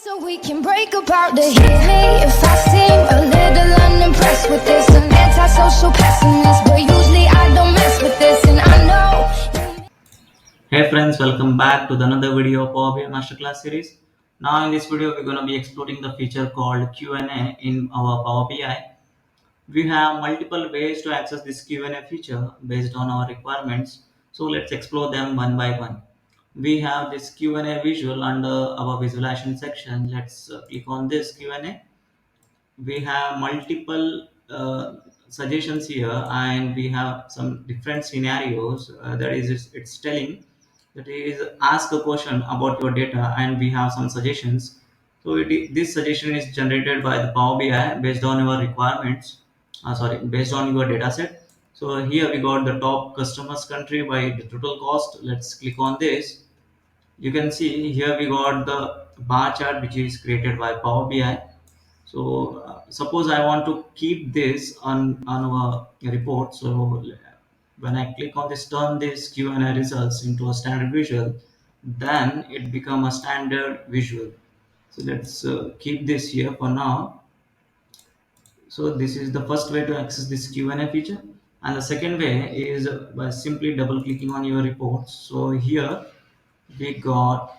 So we can break apart to hit me if I seem a little unimpressed with this. An antisocial pessimist, but usually I don't mess with this, and I know you. Hey friends, welcome back to another video of Power BI Masterclass series. Now in this video, we're going to be exploring the feature called Q&A in our Power BI. We have multiple ways to access this Q&A feature based on our requirements. So let's explore them one by one. We have this Q&A visual under our visualization section. Let's click on this Q&A. We have multiple suggestions here, and we have some different scenarios. That is, it's telling that is ask a question about your data, and we have some suggestions. So this suggestion is generated by the Power BI based on your requirements. Based on your data set. So here we got the top customers country by the total cost. Let's click on this. You can see here we got the bar chart which is created by Power BI. So suppose I want to keep this on our report. So when I click on this, turn this Q&A results into a standard visual, then it become a standard visual. So let's keep this here for now. So this is the first way to access this Q&A feature, and the second way is by simply double clicking on your reports. So here we got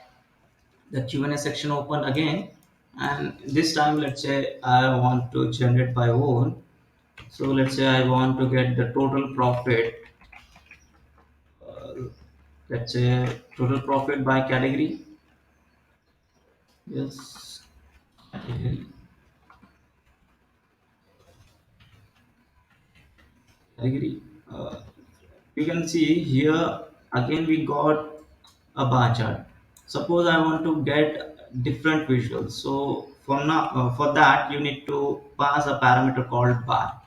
the Q&A section open again, and this time let's say I want to generate my own. So let's say I want to get the total profit. Let's say total profit by category. Yes, category. category. Uh, you can see here again we got a bar chart. Suppose I want to get different visuals. So for now, for that you need to pass a parameter called bar.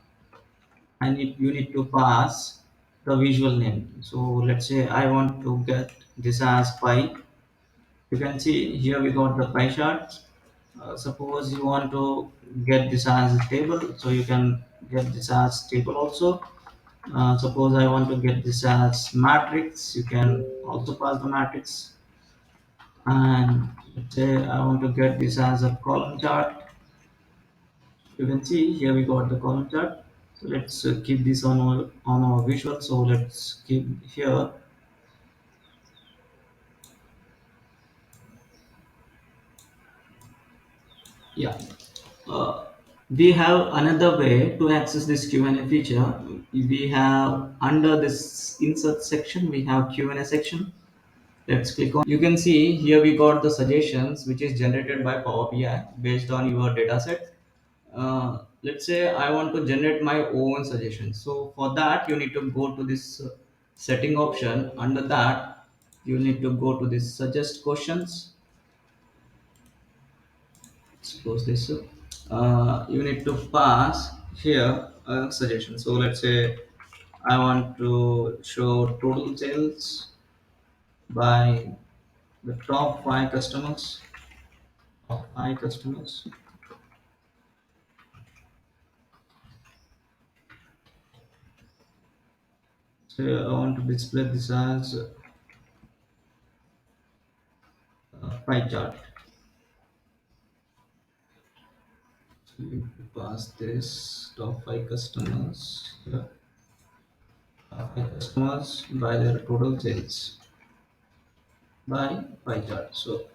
You need to pass the visual name. So let's say I want to get this as pie. You can see here we got the pie chart. Suppose you want to get this as a table, so you can get this as table also. Suppose I want to get this as matrix, you can also pass the matrix. And let's say I want to get this as a column chart. You can see here we got the column chart. So let's keep this on our visual. So let's keep here. Yeah. Uh, we have another way to access this Q&A feature. We have under this insert section, we have Q&A section. Let's click on. You can see here we got the suggestions which is generated by Power BI based on your data set. Let's say I want to generate my own suggestions. So for that you need to go to this setting option. Under that you need to go to this suggest questions. Let's close this. You need to pass here a suggestion. So let's say I want to show total sales by the top five customers. Top five customers. So I want to display this as a pie chart. So you pass this top five customers. Here. Top five customers by their total sales by pie chart. So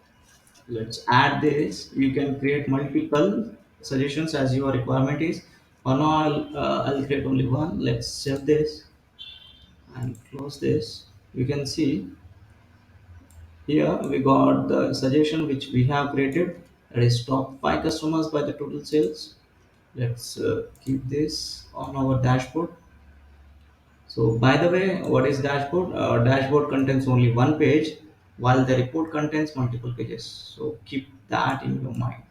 let's add this. You can create multiple suggestions as your requirement is. For now I'll create only one. Let's save this and close this. You can see here we got the suggestion which we have created. That is top five customers by the total sales. Let's keep this on our dashboard. So by the way, what is dashboard? Dashboard contains only one page, while the report contains multiple pages. So keep that in your mind.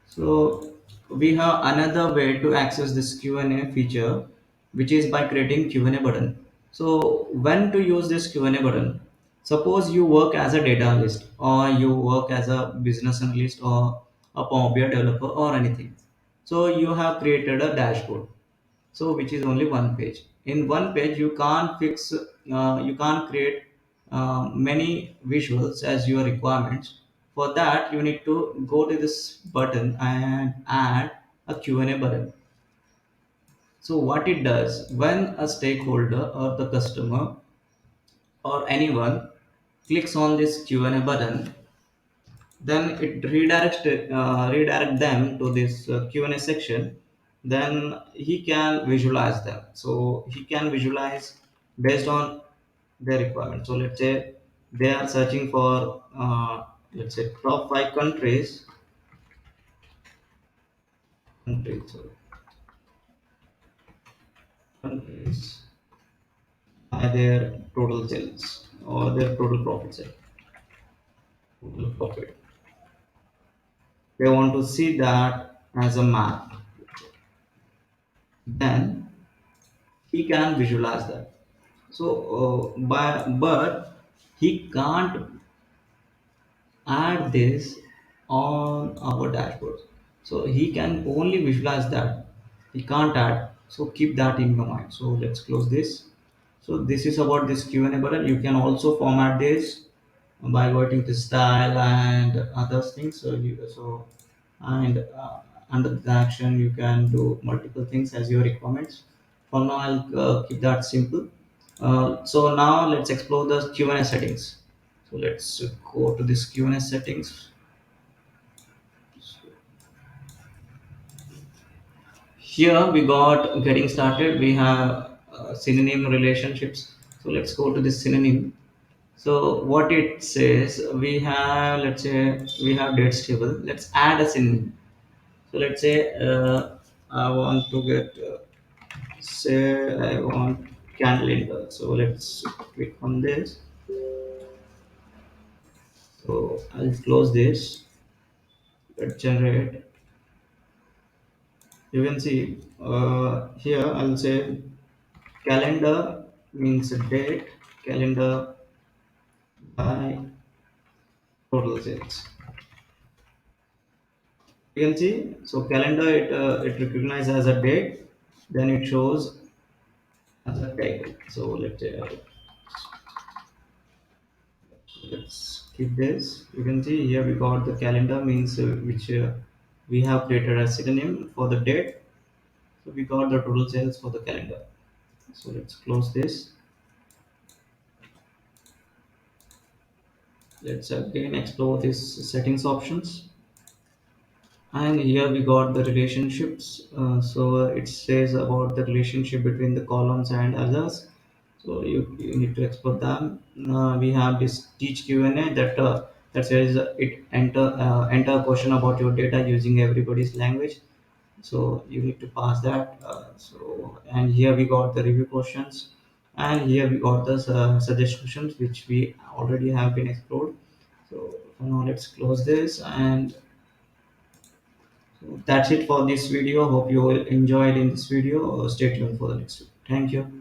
So we have another way to access this Q&A feature, which is by creating Q&A button. So when to use this Q&A button? Suppose you work as a data analyst, or you work as a business analyst, or a Power BI developer, or anything. So you have created a dashboard, so which is only one page. In one page you can't create many visuals as your requirements. For that, you need to go to this button and add a Q&A button. So what it does, when a stakeholder or the customer or anyone clicks on this Q&A button, then it redirect them to this Q&A section. Then he can visualize them. So he can visualize based on their requirement. So let's say they are searching for let's say top 5 countries, sorry, countries by their total sales or their total profit sale, total profit. They want to see that as a map. Then he can visualize that. So but he can't add this on our dashboard. So he can only visualize that. He can't add. So keep that in your mind. So let's close this. So this is about this Q&A button. You can also format this by going to style and other things. And under the action you can do multiple things as your requirements. For now I'll keep that simple. So now let's explore the Q&A settings. So let's go to this Q&A settings. Here we got getting started. We have synonym relationships. So let's go to this synonym. So what it says, we have, let's say we have dates table. Let's add a synonym. So let's say I want to get say I want calendar. So let's click on this. So I'll close this. Let's generate. You can see here I'll say calendar means a date. Calendar by total sales. You can see so calendar it recognizes as a date. Then it shows as a tag. So let's keep this. You can see here we got the calendar means which we have created as synonym for the date. So we got the total sales for the calendar. So let's close this. Let's again explore this settings options. And here we got the relationships. So it says about the relationship between the columns and others. So you need to export them. We have this teach Q&A that says it enter a question about your data using everybody's language. So you need to pass that. And here we got the review questions, and here we got the suggestions which we already have been explored. So for now let's close this, and so that's it for this video. Hope you will enjoy it in this video. Stay tuned for the next video. Thank you.